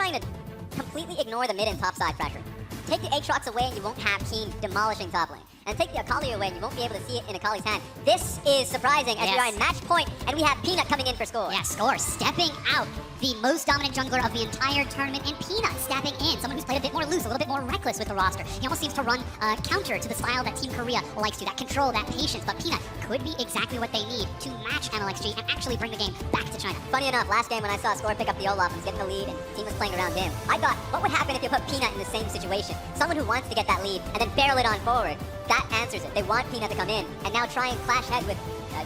trying to completely ignore the mid and top side pressure. Take the Aatrox away and you won't have Team demolishing top lane. And take the Akali away and you won't be able to see it in Akali's hand. This is surprising as we are in match point and we have Peanut coming in for score. Yeah, score. Stepping out. The most dominant jungler of the entire tournament, and Peanut stepping in. Someone who's played a bit more loose, a little bit more reckless with the roster. He almost seems to run counter to the style that Team Korea likes to. That control, that patience. But Peanut could be exactly what they need to match NLXG and actually bring the game back to China. Funny enough, last game when I saw Score pick up the Olaf and was getting the lead and team was playing around him, I thought, what would happen if you put Peanut in the same situation? Someone who wants to get that lead and then barrel it on forward. That answers it. They want Peanut to come in and now try and clash head with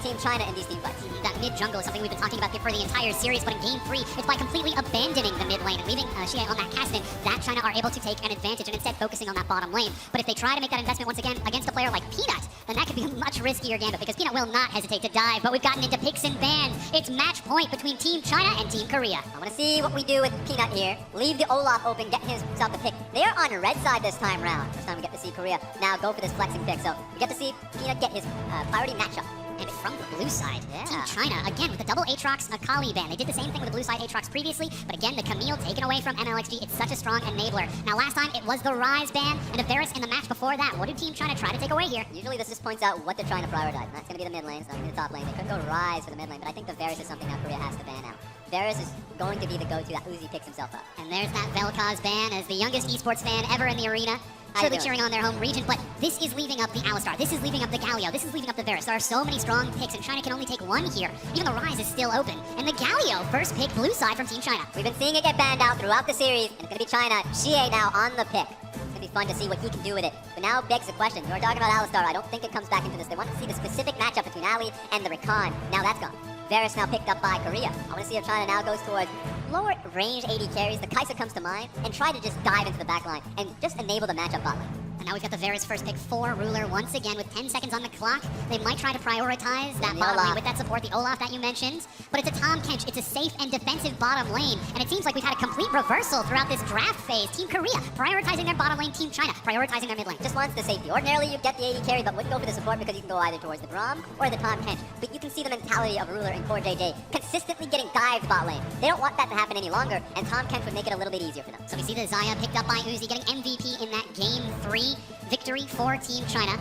Team China in these team fights. That mid-jungle is something we've been talking about for the entire series, but in Game 3, it's by completely abandoning the mid lane and leaving Xie on that Caston that China are able to take an advantage and instead focusing on that bottom lane. But if they try to make that investment once again against a player like Peanut, then that could be a much riskier gambit because Peanut will not hesitate to dive. But we've gotten into picks and bans. It's match point between Team China and Team Korea. I want to see what we do with Peanut here. Leave the Olaf open, get himself the pick. They are on red side this time round. First time we get to see Korea now go for this flexing pick. So we get to see Peanut get his priority matchup. And from the blue side, Team China, again, with the double Aatrox Akali ban. They did the same thing with the blue side Aatrox previously, but again, the Camille taken away from NLXG. It's such a strong enabler. Now, last time, it was the Ryze ban, and a Varus in the match before that. What did Team China try to take away here? Usually, this just points out what they're trying to prioritize. And that's going to be the mid lane, it's not going to be the top lane. They could go Ryze for the mid lane, but I think the Varus is something that Korea has to ban out. Varus is going to be the go-to that Uzi picks himself up. And there's that Vel'Koz ban as the youngest esports fan ever in the arena. Surely cheering on their home region, but this is leaving up the Alistar, this is leaving up the Galio, this is leaving up the Varus. There are so many strong picks, and China can only take one here. Even the Ryze is still open. And the Galio, first pick, blue side from Team China. We've been seeing it get banned out throughout the series, and it's going to be China. Xie now on the pick. It's going to be fun to see what he can do with it. But now begs the question. You were talking about Alistar. I don't think it comes back into this. They want to see the specific matchup between Ali and the Rakan. Now that's gone. Varus now picked up by Korea. I want to see if China now goes towards lower range AD carries. The Kai'Sa comes to mind, and try to just dive into the back line and just enable the matchup bot lane. And now we've got the Varus first pick for Ruler once again with 10 seconds on the clock. They might try to prioritize that bottom lane with that support, the Olaf that you mentioned. But it's a Tahm Kench. It's a safe and defensive bottom lane. And it seems like we've had a complete reversal throughout this draft phase. Team Korea prioritizing their bottom lane, Team China prioritizing their mid lane. Just wants the safety. Ordinarily, you'd get the AD carry, but wouldn't go for the support because you can go either towards the Braum or the Tahm Kench. But you can see the mentality of Ruler and Core JJ consistently getting dived bot lane. They don't want that to happen any longer, and Tahm Kench would make it a little bit easier for them. So we see the Xayah picked up by Uzi getting MVP in that Game 3 victory for Team China.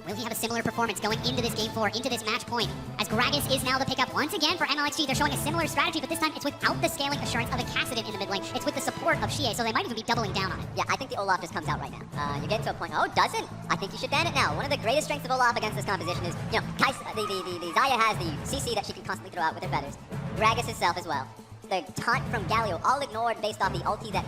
Will he have a similar performance going into this Game 4, into this match point? As Gragas is now the pickup once again for NLXG. They're showing a similar strategy, but this time it's without the scaling assurance of a Kassadin in the mid lane. It's with the support of Xie, so they might even be doubling down on it. Yeah, I think the Olaf just comes out right now. You get to a point, oh, doesn't? I think you should ban it now. One of the greatest strengths of Olaf against this composition is, you know, the Xayah has the CC that she can constantly throw out with her feathers. Gragas himself as well. The taunt from Galio, all ignored based off the ulti that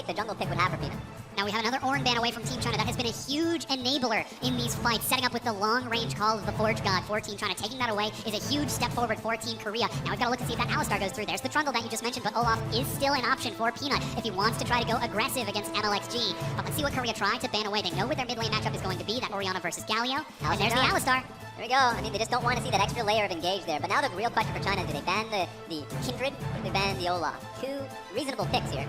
the jungle pick would have for Peanut. Now we have another Ornn ban away from Team China. That has been a huge enabler in these fights, setting up with the long-range call of the Forge God for Team China. Taking that away is a huge step forward for Team Korea. Now we've got to look to see if that Alistar goes through. There's the Trundle that you just mentioned, but Olaf is still an option for Peanut if he wants to try to go aggressive against NLXG. But let's see what Korea try to ban away. They know what their mid lane matchup is going to be, that Orianna versus Galio. And there's the Alistar. There we go. I mean, they just don't want to see that extra layer of engage there. But now the real question for China, do they ban the Kindred or do they ban the Olaf? Two reasonable picks here.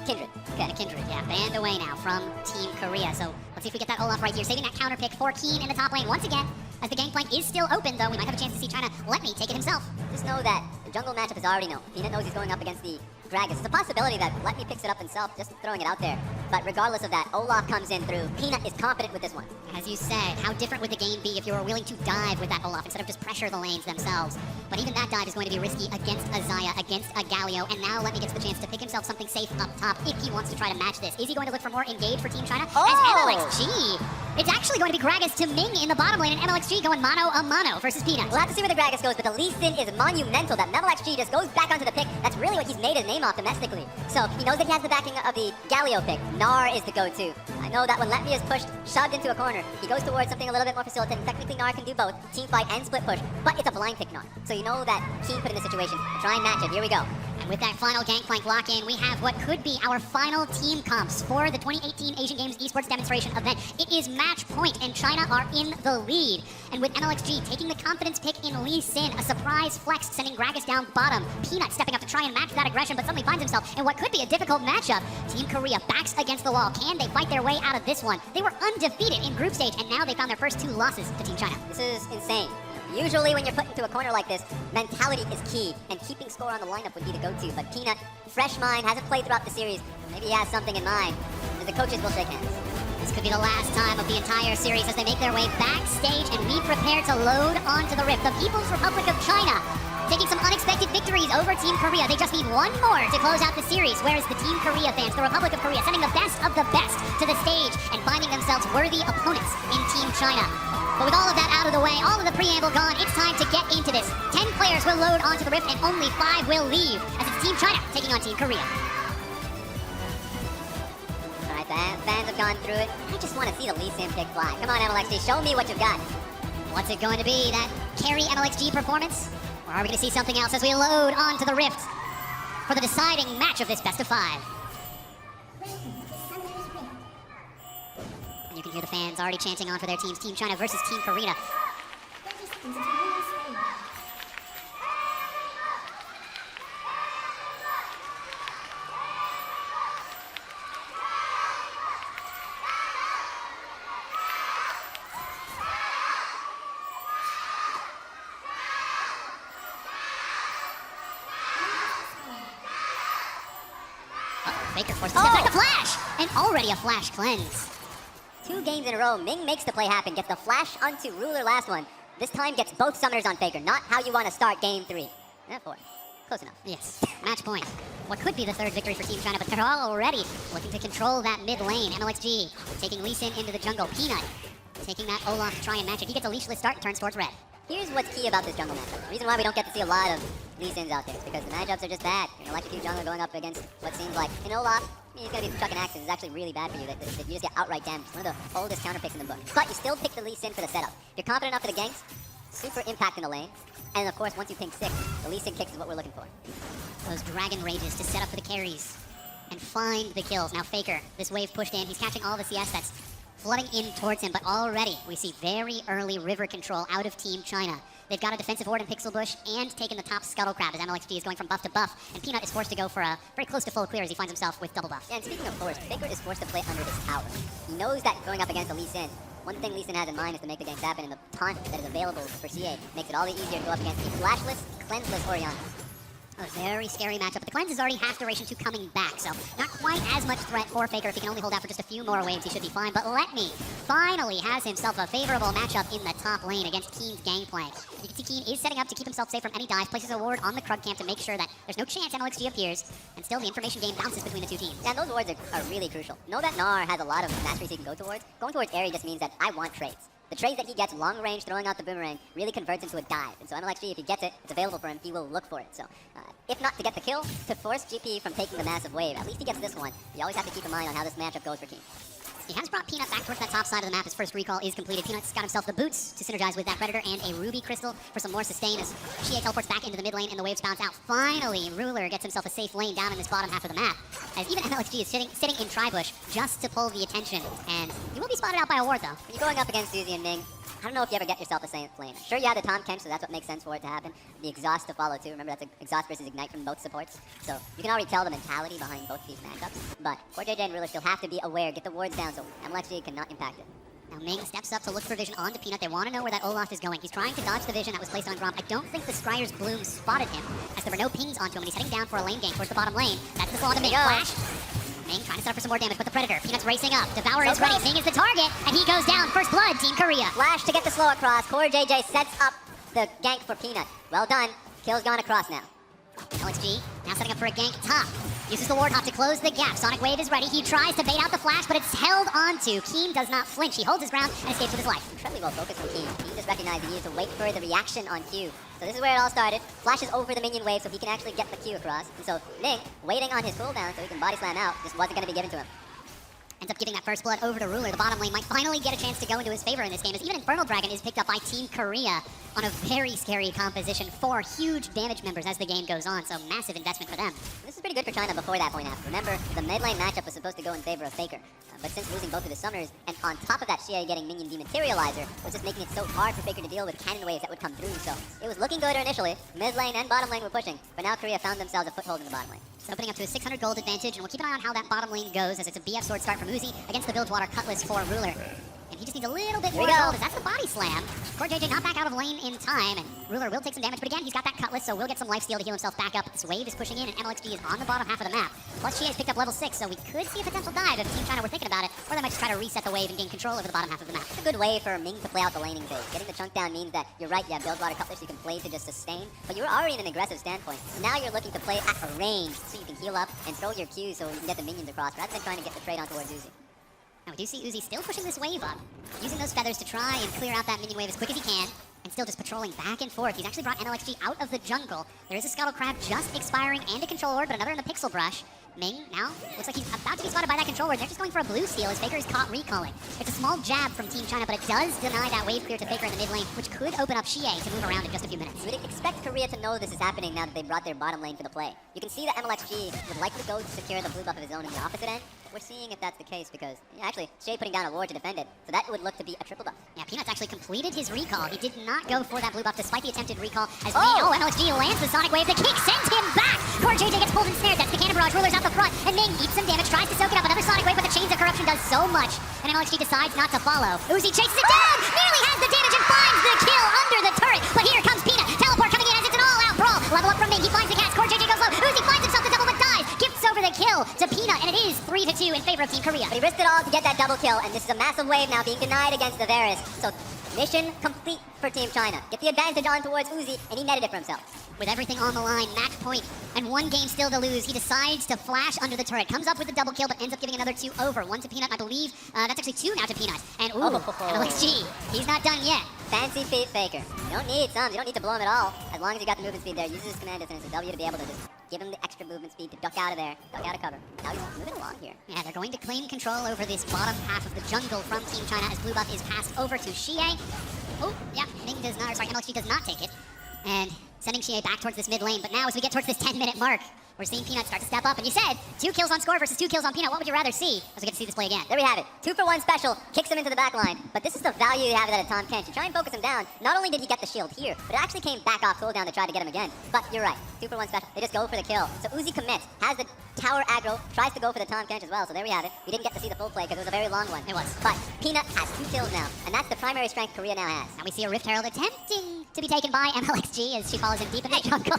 Kindred. Okay, Kindred, yeah, banned away now from Team Korea. So let's see if we get that Olaf right here. Saving that counter pick for Keen in the top lane once again. As the gangplank is still open, though, we might have a chance to see China let me take it himself. Just know that the jungle matchup is already known. Peanut knows he's going up against the Gragas. It's a possibility that Let Me picks it up himself, just throwing it out there. But regardless of that, Olaf comes in through. Peanut is confident with this one. As you said, how different would the game be if you were willing to dive with that Olaf instead of just pressure the lanes themselves? But even that dive is going to be risky against a Xayah, against a Galio, and now Let Me gets the chance to pick himself something safe up top if he wants to try to match this. Is he going to look for more engage for Team China? Oh! As NLXG, it's actually going to be Gragas to Ming in the bottom lane, and NLXG going mano-a-mano versus Peanut. We'll have to see where the Gragas goes, but the Lee Sin is monumental. That NLXG just goes back onto the pick. That's really what he's made his name off domestically. So he knows that he has the backing of the Galio pick. Gnar is the go-to. I know that when Let Me is pushed, shoved into a corner, he goes towards something a little bit more facilitating. Technically, Gnar can do both, team fight and split push, but it's a blind pick Gnar. So you know that Keen put in the situation. Try and match it. Here we go. And with that final gangplank lock-in, we have what could be our final team comps for the 2018 Asian Games Esports Demonstration event. It is match point, and China are in the lead. And with NLXG taking the confidence pick in Lee Sin, a surprise flex sending Gragas down bottom. Peanut stepping up to try and match that aggression, but suddenly finds himself in what could be a difficult matchup. Team Korea backs against the wall. Can they fight their way out of this one? They were undefeated in group stage, and now they found their first 2 losses to Team China. This is insane. Usually when you're put into a corner like this, mentality is key, and keeping score on the lineup would be the go-to, but Peanut fresh mind, hasn't played throughout the series. Maybe he has something in mind. The coaches will shake hands. This could be the last time of the entire series as they make their way backstage and we prepare to load onto the Rift. The People's Republic of China taking some unexpected victories over Team Korea. They just need one more to close out the series, whereas the Team Korea fans, the Republic of Korea, sending the best of the best to the stage and finding themselves worthy opponents in Team China. But with all of that out of the way, all of the preamble gone, it's time to get into this. 10 players will load onto the Rift and only 5 will leave as it's Team China taking on Team Korea. Alright, fans have gone through it. I just want to see the Lee Sin pick fly. Come on, MLXG, show me what you've got. What's it going to be? That carry MLXG performance? Or are we going to see something else as we load onto the Rift for the deciding match of this best of 5? And you can hear the fans already chanting on for their teams. Team China versus Team Korea. Faker forces to step back the flash! And already a flash cleanse. 2 games in a row, Ming makes the play happen, gets the flash onto Ruler last one. This time gets both summoners on Faker, not how you want to start game 3. 4. Close enough. Yes, match point. What could be the 3rd victory for Team China, but they're already looking to control that mid lane. MLXG taking Lee Sin into the jungle. Peanut taking that Olaf to try and match it. He gets a leashless start and turns towards red. Here's what's key about this jungle matchup. The reason why we don't get to see a lot of Lee Sins out there is because the matchups are just bad. You're an electric jungler going up against what seems like an Olaf. I mean, he's going to be chucking axes. It's actually really bad for you that you just get outright damaged. One of the oldest counter picks in the book. But you still pick the Lee Sin for the setup. You're confident enough for the ganks, super impact in the lane, and of course, once you ping 6, the Lee Sin kicks is what we're looking for. Those dragon rages to set up for the carries and find the kills. Now Faker, this wave pushed in. He's catching all the CS that's flooding in towards him, but already we see very early river control out of Team China. They've got a defensive ward in Pixel Bush and taken the top Scuttle Crab as MLXG is going from buff to buff, and Peanut is forced to go for a very close to full clear as he finds himself with double buff. Yeah, and speaking of forced, Faker is forced to play under his tower. He knows that going up against a Lee Sin, one thing Lee Sin has in mind is to make the ganks happen, and the taunt that is available for CA makes it all the easier to go up against a flashless, cleanseless Orianna. A very scary matchup, but the cleanse is already half duration to coming back, so not quite as much threat for Faker. If he can only hold out for just a few more waves, he should be fine. But Letme finally has himself a favorable matchup in the top lane against Keen's gangplank. You can see Keen is setting up to keep himself safe from any dive, places a ward on the Krug camp to make sure that there's no chance MLXG appears, and still the information game bounces between the two teams. Yeah, and those wards are really crucial. Know that Gnar has a lot of masteries he can go towards. Going towards Airy just means that I want trades. The trades that he gets, long range, throwing out the boomerang, really converts into a dive. And so MLXG, if he gets it, it's available for him, he will look for it. So, if not to get the kill, to force GP from taking the massive wave, at least he gets this one. You always have to keep in mind on how this matchup goes for King. He has brought Peanut back towards that top side of the map. His first recall is completed. Peanut's got himself the boots to synergize with that Predator and a Ruby Crystal for some more sustain as Xie teleports back into the mid lane and the waves bounce out. Finally, Ruler gets himself a safe lane down in this bottom half of the map, as even MLXG is sitting in Tribush just to pull the attention. And he will be spotted out by a ward, though. When you're going up against Suzy and Ming, I don't know if you ever get yourself a Saint Flame. Sure, you have the Tom Kemp, so that's what makes sense for it to happen. The Exhaust to follow, too. Remember, that's Exhaust versus Ignite from both supports. So you can already tell the mentality behind both these matchups. But for JJ and Ruler still have to be aware, get the wards down, so MLXG cannot impact it. Now Ming steps up to look for vision onto Peanut. They want to know where that Olaf is going. He's trying to dodge the vision that was placed on Grom. I don't think the Scryer's Bloom spotted him, as there were no pings onto him, and he's heading down for a lane gank towards the bottom lane. That's the slot to Ming. Flash. Ming trying to set up for some more damage, but the Predator. Peanut's racing up. Devour is ready. Ming is the target, and he goes down. First blood, Team Korea. Flash to get the slow across. Core JJ sets up the gank for Peanut. Well done. Kill's gone across now. LXG now setting up for a gank top. Uses the ward hop to close the gap. Sonic Wave is ready. He tries to bait out the flash, but it's held onto. Keen does not flinch. He holds his ground and escapes with his life. Incredibly well focused from Keen. He just recognized he needed to wait for the reaction on Q. So this is where it all started. Flashes over the minion wave so he can actually get the Q across. And so Ming, waiting on his cooldown so he can body slam out, just wasn't going to be given to him. Ends up giving that first blood over to Ruler. The bottom lane might finally get a chance to go into his favor in this game, as even Infernal Dragon is picked up by Team Korea on a very scary composition. 4 huge damage members as the game goes on, so massive investment for them. This is pretty good for China before that point after. Remember, the mid lane matchup was supposed to go in favor of Faker. But since losing both of his summoners, and on top of that Xie getting minion dematerializer, was just making it so hard for Faker to deal with cannon waves that would come through. So it was looking good initially. Mid lane and bottom lane were pushing, but now Korea found themselves a foothold in the bottom lane. So opening up to a 600 gold advantage, and we'll keep an eye on how that bottom lane goes, as it's a BF sword start from Uzi against the Bilgewater Cutlass for Ruler. and he just needs a little bit Here more we go. gold. That's the body slam. CoreJJ not back out of lane in time, and Ruler will take some damage, but again, he's got that cutlass, so we'll get some lifesteal to heal himself back up. This wave is pushing in, and MLXG is on the bottom half of the map. Plus, Xie's picked up level 6, so we could see a potential dive if Team China were thinking about it, or they might just try to reset the wave and gain control over the bottom half of the map. It's a good way for Ming to play out the laning phase. Getting the chunk down means that you're right, you have build water cutlass, you can play to just sustain, but you're already in an aggressive standpoint. Now you're looking to play at a range so you can heal up and throw your Qs so you can get the minions across, rather than trying to get the trade on towards Uzi. Now we do see Uzi still pushing this wave up, using those feathers to try and clear out that minion wave as quick as he can, and still just patrolling back and forth. He's actually brought NLXG out of the jungle. There is a Scuttle Crab just expiring and a Control Orb, but another in the Pixel Brush. Ming now looks like he's about to be spotted by that Control Orb. They're just going for a blue steal as Faker is caught recalling. It's a small jab from Team China, but it does deny that wave clear to Faker in the mid lane, which could open up Xie to move around in just a few minutes. You would expect Korea to know this is happening now that they brought their bottom lane for the play. You can see that MLXG would likely go to secure the blue buff of his own in the opposite end. We're seeing if that's the case because, actually, Xie putting down a ward to defend it, so that would look to be a triple buff. Yeah, Peanuts actually completed his recall. He did not go for that blue buff despite the attempted recall as MLXG lands the Sonic Wave. The kick sends him back! CoreJJ gets pulled and snared. That's the Cannon Barrage. Ruler's out the front, and Ming eats some damage, tries to soak it up. Another Sonic Wave, but the Chains of Corruption does so much, and MLXG decides not to follow. Uzi chases it down! Nearly has the damage and finds the kill under the turret, but here comes Peanut. Teleport coming in as it's an all-out brawl. Level up from Ming. He finds the cast. CoreJJ goes low. Uzi finds himself the double, but dies. Gifts over the kill to Peanut, and it is 3-2 in favor of Team Korea. But he risked it all to get that double kill, and this is a massive wave now being denied against the Varus. So mission complete for Team China. Get the advantage on towards Uzi, and he netted it for himself. With everything on the line, match point, and one game still to lose, he decides to flash under the turret. Comes up with the double kill, but ends up giving another 2 over. 1 to Peanut, I believe. That's actually 2 now to Peanut. And MLXG, he's not done yet. Fancy feet Faker. You don't need some, you don't need to blow him at all. As long as you got the movement speed there, uses his command distance and W to be able to just give him the extra movement speed to duck out of there, duck out of cover. Now he's moving along here. Yeah, they're going to claim control over this bottom half of the jungle from Team China as blue buff is passed over to Xie. Oh, yeah, MLXG does not take it. And sending Xie back towards this mid lane. But now as we get towards this 10-minute mark, we're seeing Peanut start to step up. And you said 2 kills on Score versus 2 kills on Peanut. What would you rather see as we get to see this play again? There we have it. 2-for-1 special, kicks him into the back line. But this is the value you have at a Tom Kench. You try and focus him down. Not only did he get the shield here, but it actually came back off cooldown to try to get him again. But you're right, 2-for-1 special. They just go for the kill. So Uzi commits, has the tower aggro, tries to go for the Tom Kench as well. So there we have it. We didn't get to see the full play because it was a very long one. It was. But Peanut has 2 kills now, and that's the primary strength Korea now has. Now we see a Rift Herald attempting to be taken by MLXG as she follows him deep in the jungle.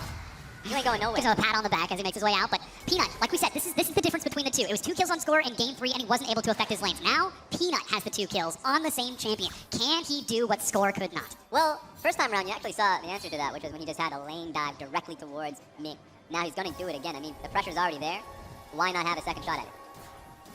You ain't going nowhere. Gives him a pat on the back as he makes his way out, but Peanut, like we said, this is the difference between the two. It was 2 kills on Score in Game 3, and he wasn't able to affect his lanes. Now, Peanut has the 2 kills on the same champion. Can he do what Score could not? Well, first time around, you actually saw the answer to that, which was when he just had a lane dive directly towards Ming. Now he's going to do it again. I mean, the pressure's already there. Why not have a second shot at it?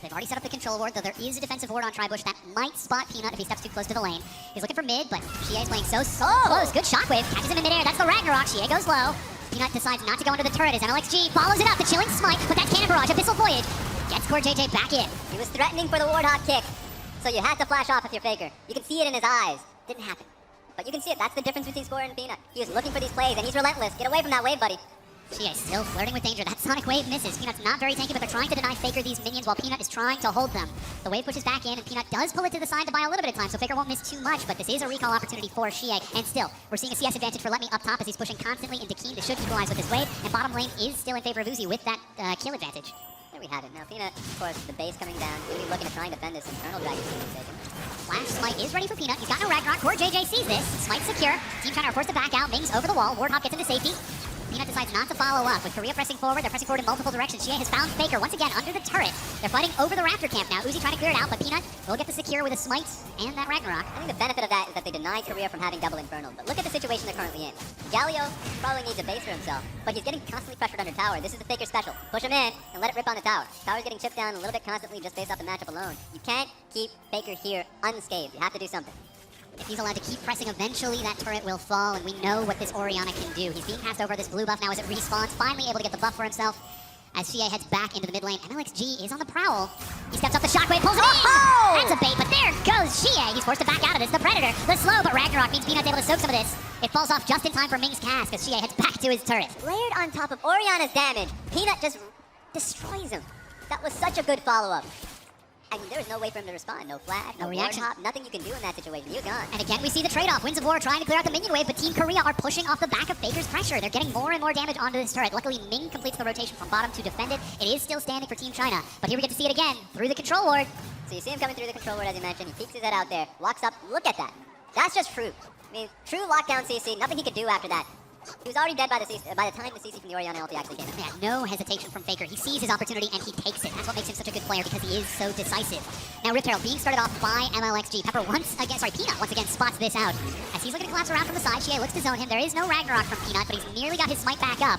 They've already set up the control ward, though there is a defensive ward on Tribush that might spot Peanut if he steps too close to the lane. He's looking for mid, but Xie is playing so close. Good shockwave, catches him in midair. That's the Ragnarok. Xie goes low. Peanut decides not to go into the turret as MLXG follows it up. The Chilling Smite, but that Cannon Barrage, Abyssal Voyage, gets CoreJJ back in. He was threatening for the Warthog kick, so you had to flash off with your Faker. You can see it in his eyes. Didn't happen. But you can see it. That's the difference between Score and Peanut. He was looking for these plays, and he's relentless. Get away from that wave, buddy. Xie still flirting with danger. That Sonic Wave misses. Peanut's not very tanky, but they're trying to deny Faker these minions while Peanut is trying to hold them. The wave pushes back in, and Peanut does pull it to the side to buy a little bit of time, so Faker won't miss too much, but this is a recall opportunity for Xie. And still, we're seeing a CS advantage for Let Me up top as he's pushing constantly into Keen to should equalize with his wave, and bottom lane is still in favor of Uzi with that kill advantage. There we have it. Now Peanut, of course, the base coming down, really looking to try and defend this Infernal Dragon team taken. Flash Smite is ready for Peanut. He's got no Ragnarok. CoreJJ sees this. Smite secure. Team China are forced to back out. Ming's over the wall. Warthog gets into safety. Peanut decides not to follow up. With Korea pressing forward, they're pressing forward in multiple directions. Xie has found Faker once again under the turret. They're fighting over the Raptor camp now. Uzi trying to clear it out, but Peanut will get the secure with a Smite and that Ragnarok. I think the benefit of that is that they deny Korea from having double Infernal. But look at the situation they're currently in. Galio probably needs a base for himself, but he's getting constantly pressured under tower. This is the Faker special. Push him in and let it rip on the tower. Tower's getting chipped down a little bit constantly just based off the matchup alone. You can't keep Faker here unscathed. You have to do something. If he's allowed to keep pressing, eventually that turret will fall, and we know what this Orianna can do. He's being passed over this blue buff now as it respawns, finally able to get the buff for himself as Xie heads back into the mid lane. MLXG is on the prowl. He steps up the shockwave, pulls it in! That's a bait, but there goes Xie. He's forced to back out of this. The Predator, the slow, but Ragnarok means Peanut's able to soak some of this. It falls off just in time for Ming's cast as Xie heads back to his turret. Layered on top of Orianna's damage, Peanut just destroys him. That was such a good follow-up. I mean, there was no way for him to respond. No flash, no reaction. Nothing you can do in that situation. You're gone. And again, we see the trade-off. Winds of War trying to clear out the minion wave, but Team Korea are pushing off the back of Faker's pressure. They're getting more and more damage onto this turret. Luckily, Ming completes the rotation from bottom to defend it. It is still standing for Team China. But here we get to see it again through the control ward. So you see him coming through the control ward as you mentioned. He peeks his head out there, walks up. Look at that. That's just true. I mean, true lockdown CC. Nothing he could do after that. He was already dead by the time the CC from the Orianna ulti actually came in. Yeah, no hesitation from Faker. He sees his opportunity and he takes it. That's what makes him such a good player because he is so decisive. Now Rift Herald being started off by MLXG. Pepper Peanut once again spots this out. As he's looking to collapse around from the side, Shea looks to zone him. There is no Ragnarok from Peanut, but he's nearly got his smite back up.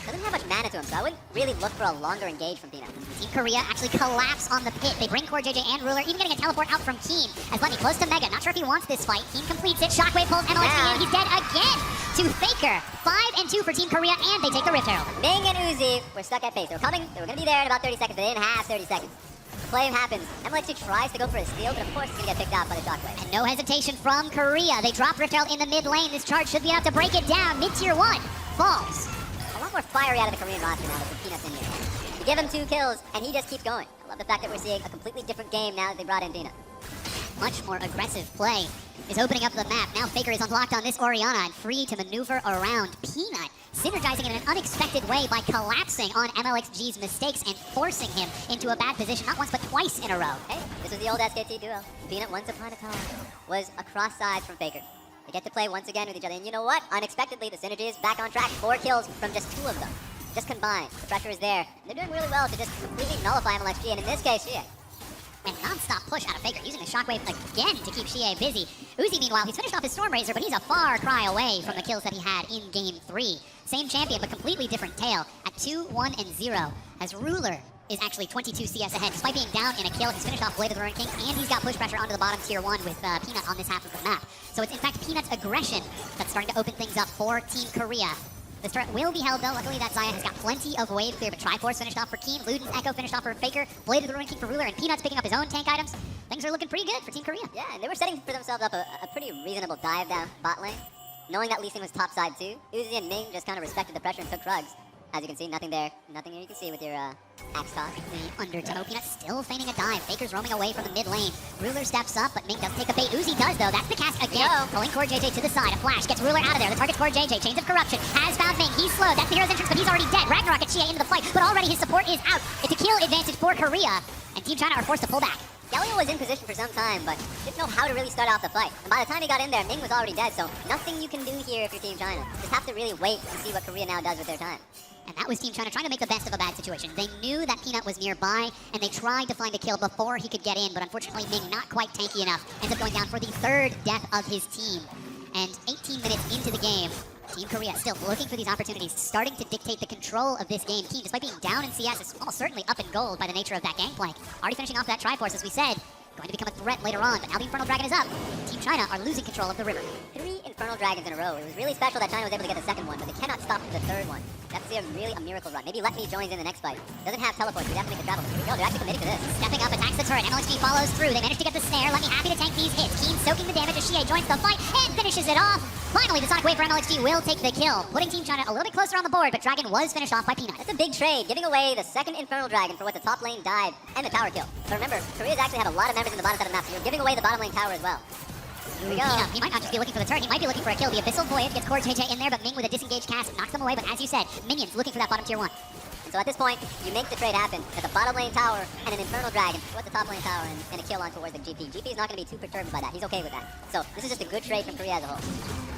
Doesn't have much mana to him, so I wouldn't really look for a longer engage from Peanut. Team Korea actually collapse on the pit. They bring Core JJ and Ruler, even getting a teleport out from Keen. As Bunny close to Mega, not sure if he wants this fight. Keen completes it, Shockwave pulls MLXG and he's dead again to Faker. 5-2 for Team Korea, and they take the Rift Herald. Ming and Uzi were stuck at pace. They were coming, they were going to be there in about 30 seconds, but they didn't have 30 seconds. The flame happens. MLXG tries to go for a steal, but of course he's going to get picked out by the Shockwave. And no hesitation from Korea. They drop Rift Herald in the mid lane. This charge should be enough to break it down. Mid-tier 1 falls. A lot more fiery out of the Korean roster now with Peanuts in here. You give him 2 kills, and he just keeps going. I love the fact that we're seeing a completely different game now that they brought in Peanut. Much more aggressive play is opening up the map. Now Faker is unlocked on this Orianna and free to maneuver around. Peanut synergizing in an unexpected way by collapsing on MLXG's mistakes and forcing him into a bad position, not once but twice in a row. Hey, this was the old SKT duo. Peanut once upon a time was across sides from Faker. They get to play once again with each other, and you know what? Unexpectedly, the synergy is back on track. 4 kills from just 2 of them. Just combined. The pressure is there. They're doing really well to just completely nullify MLXG, and in this case, Shea. And non-stop push out of Faker, using the Shockwave again to keep Shea busy. Uzi, meanwhile, he's finished off his Stormrazor, but he's a far cry away from the kills that he had in Game 3. Same champion, but completely different tale at 2-1-0, as Ruler is actually 22 CS ahead. Despite being down in a kill, he's finished off Blade of the Ruined King, and he's got push pressure onto the bottom tier 1 with Peanut on this half of the map. So it's in fact Peanut's aggression that's starting to open things up for Team Korea. This threat will be held though. Luckily that Xayah has got plenty of wave clear, but Triforce finished off for Keen, Luden's Echo finished off for Faker, Blade of the Ruined King for Ruler, and Peanut's picking up his own tank items. Things are looking pretty good for Team Korea. Yeah, and they were setting for themselves up a pretty reasonable dive down bot lane, knowing that Lee Sin was top side too. Uzi and Ming just kind of respected the pressure and took Krugs. As you can see, nothing there. Nothing here you can see with your axe toss. The undertow. Peanut still feigning a dive. Faker's roaming away from the mid lane. Ruler steps up, but Ming doesn't take the bait. Uzi does, though. That's the cast again. Pulling Core JJ to the side. A flash gets Ruler out of there. The target's Core JJ. Chains of Corruption has found Ming. He's slowed. That's the hero's entrance, but he's already dead. Ragnarok and Shea into the fight, but already his support is out. It's a kill advantage for Korea, and Team China are forced to pull back. Galio was in position for some time, but didn't know how to really start off the fight. And by the time he got in there, Ming was already dead, so nothing you can do here if you're Team China. Just have to really wait and see what Korea now does with their time. And that was Team China trying to make the best of a bad situation. They knew that Peanut was nearby, and they tried to find a kill before he could get in, but unfortunately Ming not quite tanky enough. Ends up going down for the 3rd death of his team. And 18 minutes into the game, Team Korea still looking for these opportunities, starting to dictate the control of this game. Keen, despite being down in CS, is almost certainly up in gold by the nature of that gangplank. Already finishing off that Triforce, as we said. Going to become a threat later on, but now the Infernal Dragon is up. Team China are losing control of the river. 3 Infernal Dragons in a row. It was really special that China was able to get the 2nd one, but they cannot stop the 3rd one. You have to see a miracle run. Maybe Let Me joins in the next fight. Doesn't have teleport, so we have to make the travel. Here we go, they're actually committed to this. Stepping up, attacks the turret. MLXG follows through. They manage to get the snare. Let Me happy to tank these hits. Keen soaking the damage as Shea joins the fight and finishes it off. Finally, the Sonic Wave for MLXG will take the kill, putting Team China a little bit closer on the board, but Dragon was finished off by Peanut. That's a big trade, giving away the 2nd Infernal Dragon for what's a top lane dive and the tower kill. But remember, Korea's actually have a lot of members in the bottom side of the map, so you're giving away the bottom lane tower as well. Here we go. Peanut, he might not just be looking for the turret, he might be looking for a kill. The Abyssal Voyage gets Core JJ in there, but Ming with a disengaged cast knocks them away, but as you said, minions looking for that bottom tier 1. And so at this point, you make the trade happen. There's a bottom lane tower and an Infernal Dragon. What's the top lane tower and a kill on towards the GP. GP is not going to be too perturbed by that. He's okay with that. So this is just a good trade from Korea as a whole.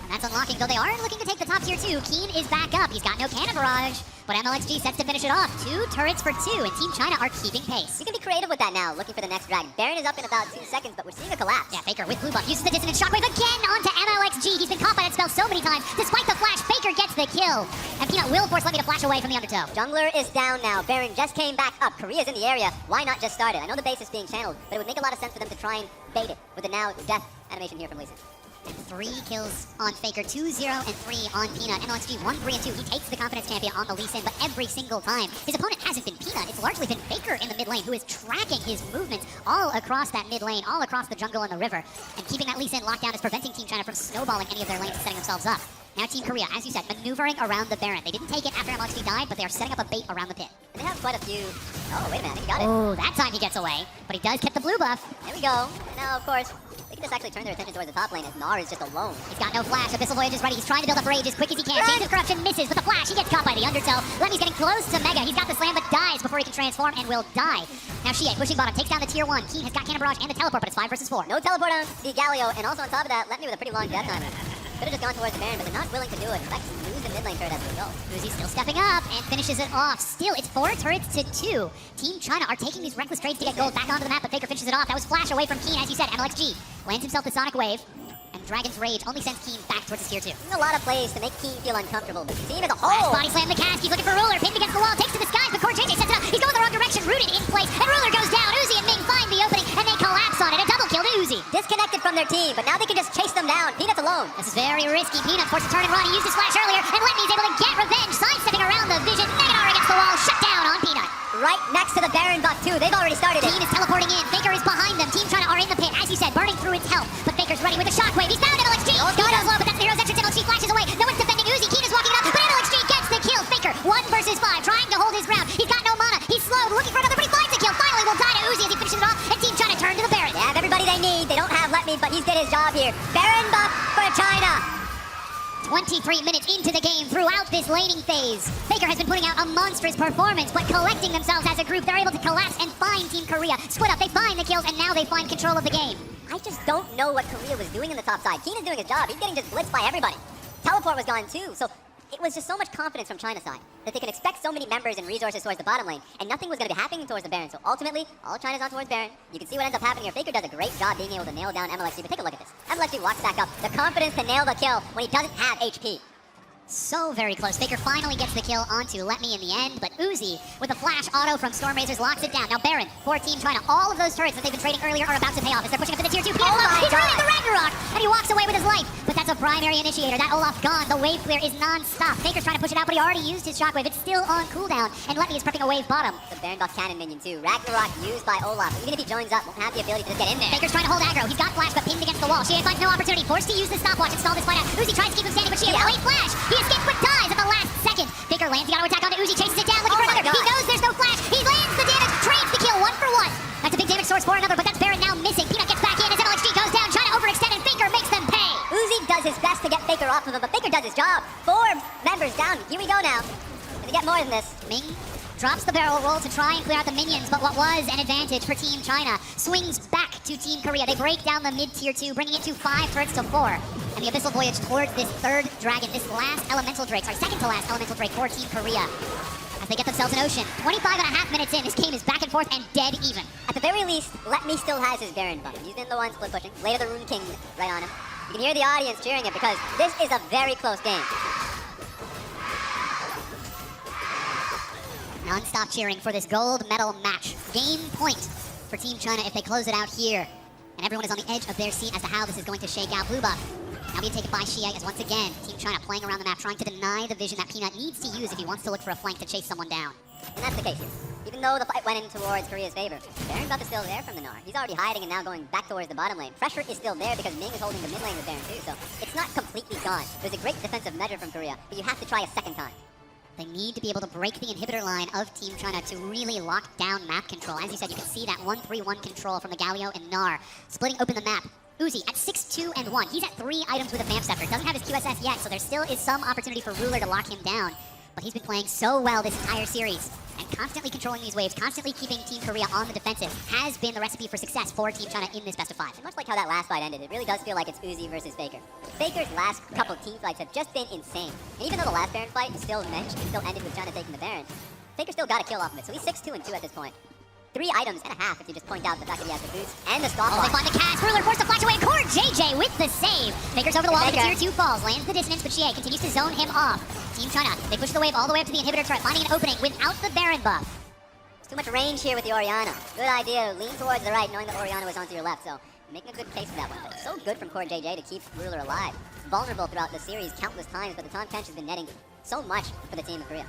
And that's unlocking, though they are looking to take the top tier 2. Keen is back up. He's got no cannon barrage, but MLXG sets to finish it off. 2 turrets for 2, and Team China are keeping pace. You can be creative with that now, looking for the next dragon. Baron is up in about 2 seconds, but we're seeing a collapse. Yeah, Faker with blue buff uses the dissonant shockwave again onto MLXG. He's been caught by that spell so many times. Despite the flash, Faker gets the kill. And Peanut will force Let Me to flash away from the undertow. Jungler is down now. Baron just came back up. Korea's in the area. Why not just start it? I know the base is being channeled, but it would make a lot of sense for them to try and bait it with the now death animation here from Lee Sin. And 3 kills on Faker, 2-0 and 3 on Peanut. MLXG 1-3-2. He takes the confidence champion on the Lee Sin, but every single time his opponent hasn't been Peanut. It's largely been Faker in the mid lane, who is tracking his movements all across that mid lane, all across the jungle and the river. And keeping that Lee Sin locked down is preventing Team China from snowballing any of their lanes and setting themselves up. Now Team Korea, as you said, maneuvering around the Baron. They didn't take it after MLXG died, but they are setting up a bait around the pit. And they have quite a few... Oh, wait a minute, I think he got it. Oh, that time he gets away, but he does get the blue buff. There we go. And now, of course, They can just actually turn their attention towards the top lane as Gnar is just alone. He's got no flash. Abyssal Voyage is ready. He's trying to build up rage as quick as he can. Chains of Corruption misses with the flash. He gets caught by the Undertow. Lemmy's getting close to Mega. He's got the slam but dies before he can transform and will die. Now Shie pushing bottom, takes down the tier 1. Keen has got Cannon Barrage and the teleport, but it's 5 versus 4. No teleport on the Galio, and also on top of that, Let Me with a pretty long death timer. Could have just gone towards the Baron, but they're not willing to do it. In fact, lose the mid lane turret as a result. Uzi still stepping up and finishes it off. Still, it's 4 turrets to 2. Team China are taking these reckless trades to get gold back onto the map, but Faker finishes it off. That was flash away from Keen, as you said. MLXG lands himself the Sonic Wave, and Dragon's Rage only sends Keen back towards his tier 2. There's a lot of plays to make Keen feel uncomfortable, but Team as a Flash whole. body slam the cast. He's looking for Ruler, pinned against the wall, takes to the skies, but Core JJ sets it up. He's going the wrong direction, rooted in place, and Ruler goes down. Uzi and Ming find the opening, and they collapse on it. A double kill to Uzi. Disconnected from their team, but now they can just chase them down. Peanut's alone. This is very risky. Peanut forced to turn and run. He used his flash earlier, and Letney's able to get revenge. Sidestepping around the vision. Meganar against the wall. Shut down on Peanut. Right next to the Baron buff too. They've already started it. Keen is teleporting in. Faker is behind them. Team China are in the pit, as you said, burning through its health. But Faker's ready with a shockwave. He's found MLXG. He goes low, but that's the hero's entrance. MLXG flashes away. No one's defending Uzi. Keen is walking it up, but MLXG gets the kill. Faker, 1 versus 5, trying to hold his ground. He's got no mana. He's slowed, looking for another, but he finds a kill. Finally will die to Uzi as he finishes it off, and Team China turn to the Baron. They have everybody they need. They don't have Let Me, but he's did his job here. Baron buff for China. 23 minutes into the game throughout this laning phase. Faker has been putting out a monstrous performance, but collecting themselves as a group, they're able to collapse and find Team Korea. Split up, they find the kills, and now they find control of the game. I just don't know what Korea was doing in the top side. Keen is doing his job. He's getting just blitzed by everybody. Teleport was gone too, so it was just so much confidence from China's side that they can expect so many members and resources towards the bottom lane, and nothing was going to be happening towards the Baron. So ultimately, all China's on towards Baron. You can see what ends up happening here. Faker does a great job being able to nail down MLXG, but take a look at this. MLXG walks back up. The confidence to nail the kill when he doesn't have HP. So very close. Faker finally gets the kill onto Let Me in the end, but Uzi, with a flash auto from Storm Razors, locks it down. Now Baron, for Team China, all of those turrets that they've been trading earlier are about to pay off as they're pushing up to the tier 2. He's running the Ragnarok, and he walks away with his life, but that's a primary initiator. That Olaf gone. The wave clear is non-stop. Faker's trying to push it out, but he already used his shockwave. It's still on cooldown, and Let Me is prepping a wave bottom. The Baron buff cannon minion too. Ragnarok used by Olaf. Even if he joins up, won't have the ability to just get in there. Faker's trying to hold aggro. He's got flash, but pinned against the wall. Shie finds no opportunity, forced to use the stopwatch and stall this fight out. Uzi tries to keep him standing, but Shie late flash. He escapes but dies at the last second. Faker lands the auto attack onto Uzi, chases it down, looking for another. He knows there's no flash. He lands the damage, trades the kill 1 for 1. That's a big damage source for another, but that's Baron now missing. Peanut gets back in as MLXG goes down, trying to overextend, and Faker makes them pay. Uzi does his best to get Faker off of him, but Faker does his job. 4 members down. Here we go now. Gonna get more than this. Ming drops the barrel roll to try and clear out the minions, but what was an advantage for Team China swings back to Team Korea. They break down the mid-tier 2, bringing it to 5 turrets to 4. And the Abyssal Voyage towards this 3rd dragon, this last elemental drake, second to last elemental drake for Team Korea. As they get themselves an ocean. 25.5 minutes in, this game is back and forth and dead even. At the very least, Let Me still has his Baron buff. He's been the one split pushing. Later the Rune King right on him. You can hear the audience cheering it because this is a very close game. Non-stop cheering for this gold medal match. Game point for Team China if they close it out here. And everyone is on the edge of their seat as to how this is going to shake out. Blue buff now being taken by Shie as once again, Team China playing around the map, trying to deny the vision that Peanut needs to use if he wants to look for a flank to chase someone down. And that's the case here. Even though the fight went in towards Korea's favor, Baron buff is still there from the Gnar. He's already hiding and now going back towards the bottom lane. Pressure is still there because Ming is holding the mid lane with Baron too, so it's not completely gone. It was a great defensive measure from Korea, but you have to try a second time. They need to be able to break the inhibitor line of Team China to really lock down map control. As you said, you can see that 1-3-1 control from the Galio and Gnar, splitting open the map. Uzi at 6-2-1. He's at 3 items with a Vamp Scepter. Doesn't have his QSS yet, so there still is some opportunity for Ruler to lock him down. But he's been playing so well this entire series, and constantly controlling these waves, constantly keeping Team Korea on the defensive, has been the recipe for success for Team China in this best of 5. And much like how that last fight ended, it really does feel like it's Uzi versus Faker. Faker's last couple team fights have just been insane. And even though the last Baron fight is still mentioned and still ended with China taking the Baron, Faker still got a kill off of it, so he's 6-2-2 at this point. 3 items and a half if you just point out the fact that he has the boots and the stop. Oh, they find the cast. Ruler forced to flash away. Core JJ with the save. Faker's over the wall. The tier 2 falls. Lands the dissonance, but Shie continues to zone him off. Team China, they push the wave all the way up to the inhibitor turret, finding an opening without the Baron buff. There's too much range here with the Orianna. Good idea. Lean towards the right, knowing that Orianna was onto your left. So making a good case for that one. But it's so good from Core JJ to keep Ruler alive. Vulnerable throughout the series countless times, but the Tahm Kench has been netting so much for the team of Korea.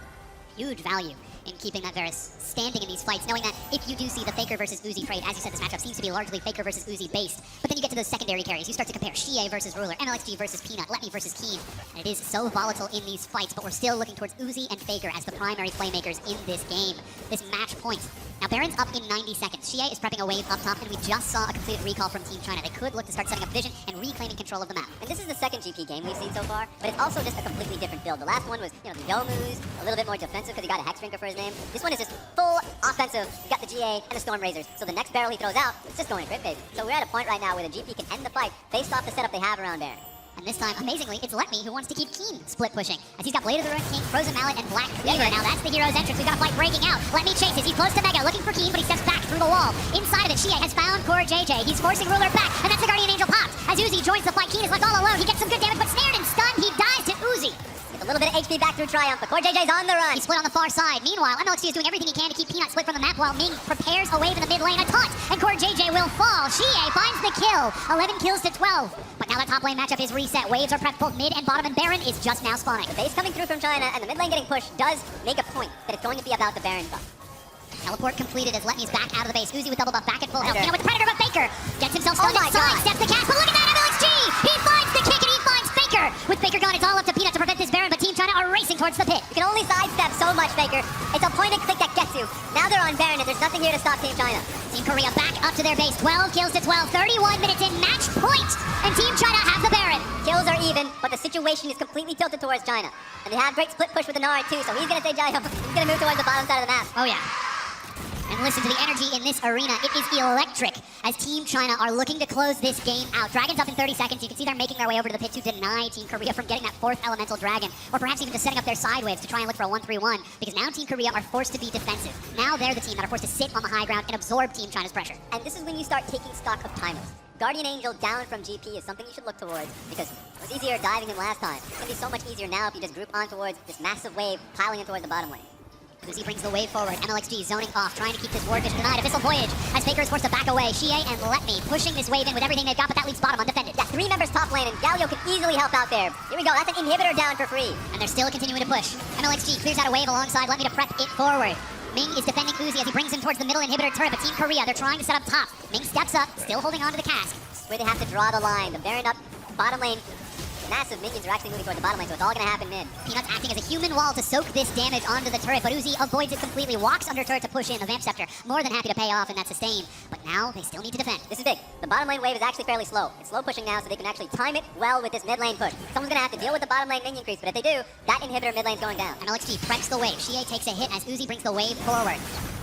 Huge value in keeping that Varus standing in these fights, knowing that if you do see the Faker versus Uzi trade, as you said, this matchup seems to be largely Faker versus Uzi based, but then you get to those secondary carries, you start to compare Shie versus Ruler, MLXG versus Peanut, Let Me versus Keen, and it is so volatile in these fights, but we're still looking towards Uzi and Faker as the primary playmakers in this game, this match point. Now Now Baron's up in 90 seconds. Xie is prepping a wave up top, and we just saw a completed recall from Team China. They could look to start setting up vision and reclaiming control of the map. And this is the second GP game we've seen so far, but it's also just a completely different build. The last one was, the Yomu's, a little bit more defensive because he got a Hex Drinker for his name. This one is just full offensive. You got the GA and the Storm Razors. So the next barrel he throws out, it's just going to crit baby. So we're at a point right now where the GP can end the fight based off the setup they have around Baron. And this time, amazingly, it's Let Me who wants to keep Keen split pushing, as he's got Blade of the Ruined King, Frozen Mallet, and Black Cleaver. Now that's the hero's entrance. We've got a fight breaking out. Let Me chases. He's close to Mega, looking for Keen, but he steps back through the wall. Inside of it, Xie has found Core JJ. He's forcing Ruler back, and that's the Guardian Angel popped. As Uzi joins the fight, Keen is left all alone. He gets some good damage, but snared and stunned. He dies to Uzi. Gets a little bit of HP back through Triumph, but Core JJ's on the run. He's split on the far side. Meanwhile, MLXG is doing everything he can to keep Peanut split from the map while Ming prepares a wave in the mid lane. A taunt, and Core JJ will fall. Xie finds the kill. 11 kills to 12. But now that top lane matchup is reset. Waves are prepped both mid and bottom, and Baron is just now spawning. The base coming through from China and the mid lane getting pushed does make a point that it's going to be about the Baron buff. Teleport completed as Letme's back out of the base. Uzi with double buff back at full health. You know, with Predator, but Faker gets himself stunned inside, steps the cast, but look at that MLXG! He finds the kick and he finds Faker! With Faker gone, it's all up to Peanut to prevent this Baron, but Team China are racing towards the pit. You can only sidestep so much, Faker. It's a point and click that gets you. Now they're on Baron and there's nothing here to stop Team China. Team Korea back up to their base. 12 kills to 12. 31 minutes in, match point! And Team China have the Baron. Kills are even, but the situation is completely tilted towards China. And they have great split push with the Nara too, so he's gonna say Jayo. He's gonna move towards the bottom side of the map. Oh yeah. And listen to the energy in this arena. It is electric as Team China are looking to close this game out. Dragon's up in 30 seconds. You can see they're making their way over to the pit to deny Team Korea from getting that fourth elemental dragon, or perhaps even just setting up their side waves to try and look for a 1-3-1, because now Team Korea are forced to be defensive. Now they're the team that are forced to sit on the high ground and absorb Team China's pressure. And this is when you start taking stock of timers. Guardian Angel down from GP is something you should look towards, because it was easier diving than last time. It's gonna be so much easier now if you just group on towards this massive wave piling in towards the bottom lane. Uzi brings the wave forward. MLXG zoning off, trying to keep this ward vision denied. Abyssal Voyage as Faker is forced to back away. Xie and Let Me pushing this wave in with everything they've got, but that leaves bottom undefended. Yeah, 3 members top lane, and Galio could easily help out there. Here we go, that's an inhibitor down for free. And they're still continuing to push. MLXG clears out a wave alongside Let Me to prep it forward. Ming is defending Uzi as he brings him towards the middle inhibitor turret, but Team Korea, they're trying to set up top. Ming steps up, still holding on to the cask. Where they have to draw the line. The Baron up, bottom lane. Massive minions are actually moving towards the bottom lane, so it's all gonna happen mid. Peanut's acting as a human wall to soak this damage onto the turret, but Uzi avoids it completely, walks under turret to push in. The Vamp Scepter more than happy to pay off in that sustain, but now they still need to defend. This is big. The bottom lane wave is actually fairly slow. It's slow pushing now, so they can actually time it well with this mid lane push. Someone's gonna have to deal with the bottom lane minion creeps, but if they do, that inhibitor mid lane's going down. MLXG preps the wave. Xie takes a hit as Uzi brings the wave forward.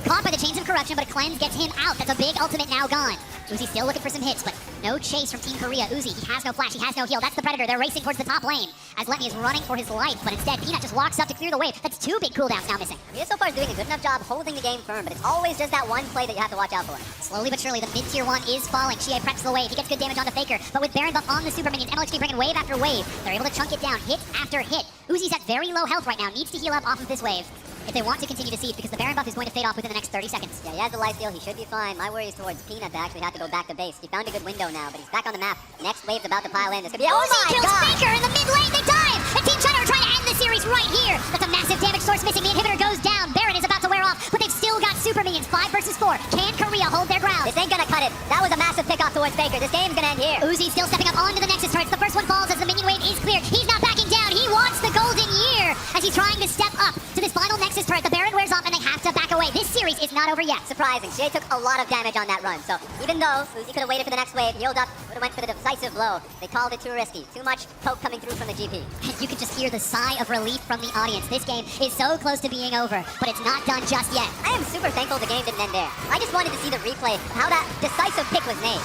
Caught by the Chains of Corruption, but a cleanse gets him out. That's a big ultimate now gone. Uzi still looking for some hits, but no chase from Team Korea. Uzi, he has no flash, he has no heal. That's the Predator. They're racing towards the top lane as Let Me is running for his life, but instead Peanut just walks up to clear the wave. That's 2 big cooldowns now missing. Korea so far is doing a good enough job holding the game firm, but it's always just that one play that you have to watch out for. Slowly but surely, the mid-tier 1 is falling. Xie preps the wave. He gets good damage onto Faker, but with Baron buff on the super minions, MLXG bringing wave after wave. They're able to chunk it down, hit after hit. Uzi's at very low health right now, needs to heal up off of this wave if they want to continue to siege, because the Baron buff is going to fade off within the next 30 seconds. Yeah, he has the life steal, he should be fine. My worry is towards Peanut to actually have to go back to base. He found a good window now, but he's back on the map. Next wave's about to pile in. This could be Uzi kills Faker in the mid lane, they dive! And Team China are trying to end the series right here! That's a massive damage source missing, the inhibitor goes down. Baron is about to wear off, but they've still got super minions, 5 versus 4. Can Korea hold their ground? This ain't gonna cut it. That was a massive pick off towards Faker. This game's gonna end here. Uzi still stepping up onto the Nexus turrets. The first one falls as the minion wave is cleared. He's not backing down, he wants the golden year as he's trying to step up to this final Nexus turret. The Baron wears off and they have to back away. This series is not over yet. Surprising. Xie took a lot of damage on that run, so even though Uzi could have waited for the next wave, healed up, would have went for the decisive blow, they called it too risky. Too much poke coming through from the GP. And you can just hear the sigh of relief from the audience. This game is so close to being over, but it's not done just yet. I am super thankful the game didn't end there. I just wanted to see the replay of how that decisive pick was made.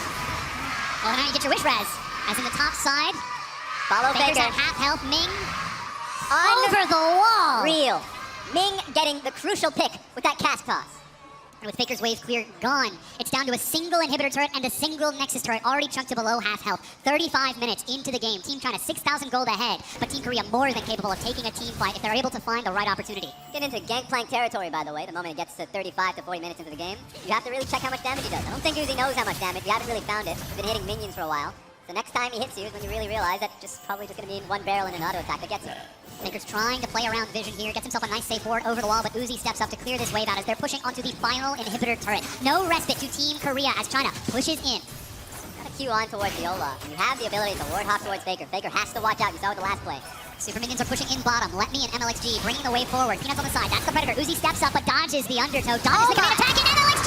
Well, now you get your wish res. As in the top side, Follow Faker's Faker. at half health. Ming over the wall. Real. Ming getting the crucial pick with that cast toss. And with Faker's wave clear gone, it's down to a single inhibitor turret and a single Nexus turret already chunked to below half health. 35 minutes into the game. Team China 6,000 gold ahead, but Team Korea more than capable of taking a team fight if they're able to find the right opportunity. Get into Gangplank territory, by the way, the moment it gets to 35 to 40 minutes into the game. You have to really check how much damage he does. I don't think Uzi knows how much damage. You haven't really found it. He's been hitting minions for a while. The next time he hits you is when you really realize that probably just gonna be 1 barrel and an auto attack that gets you. Faker's trying to play around vision here, gets himself a nice safe ward over the wall, but Uzi steps up to clear this wave out as they're pushing onto the final inhibitor turret. No respite to Team Korea as China pushes in. Gotta queue on towards the Olaf. You have the ability to ward hop towards Faker. Faker has to watch out. You saw it the last play. Super minions are pushing in bottom. Let Me and MLXG bringing the wave forward. Peanuts on the side. That's the Predator. Uzi steps up but dodges the undertow. Dodges the command attack, and MLXG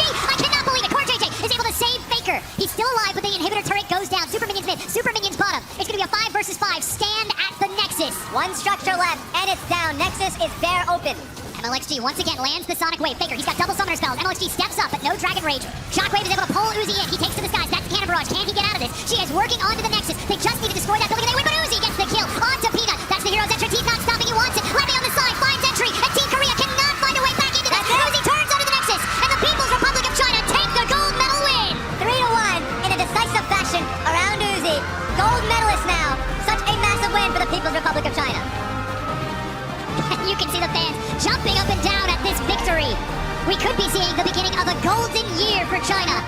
Faker. He's still alive, but the inhibitor turret goes down. Super minions mid, super minions bottom. It's gonna be a 5 versus 5 stand at the Nexus. One structure left, and it's down. Nexus is bare open. MLXG once again lands the Sonic Wave. Faker, he's got double summoner spells. MLXG steps up, but no Dragon Rage. Shockwave is able to pull Uzi in. He takes to the skies. That's the Cannon Barrage. Can he get out of this? She is working onto the Nexus. They just need to destroy that building, and they win, but Uzi gets the kill. Onto Peanut. That's the hero's entry. He's not stopping. He wants it. Levy on the side finds entry, and Team Korea cannot find a way back into this. Uzi turns onto the Nexus, and the People's Republic of China take the gold medal win. 3-1 in a decisive fashion around Uzi. Gold medalist now. Such a massive win for the People's Republic of China. You can see the fans jumping up and down at this victory. We could be seeing the beginning of a golden year for China,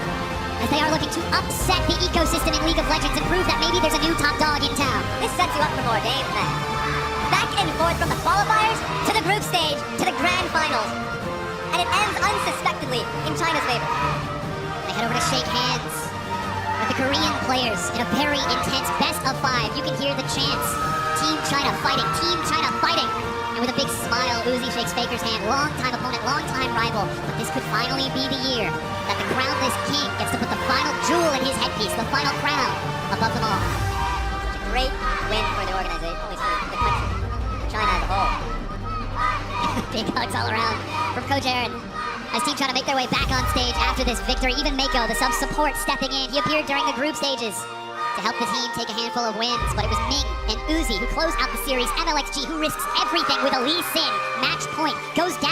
as they are looking to upset the ecosystem in League of Legends and prove that maybe there's a new top dog in town. This sets you up for more games, man. Back and forth from the qualifiers to the group stage to the grand finals. And it ends unsuspectedly in China's favor. They head over to shake hands with the Korean players in a very intense best of 5. You can hear the chants. Team China fighting, Team China fighting. And with a big smile, Uzi shakes Faker's hand. Long-time opponent, long-time rival. But this could finally be the year that the crownless king gets to put the final jewel in his headpiece, the final crown above them all. Such a great win for the organization, only for the country, for China as a whole. Big hugs all around from Coach Aaron. As Team China make their way back on stage after this victory, even Mako, the sub-support, stepping in. He appeared during the group stages to help the team take a handful of wins, but it was Ming and Uzi who closed out the series. MLXG, who risks everything with a Lee Sin. Match point goes down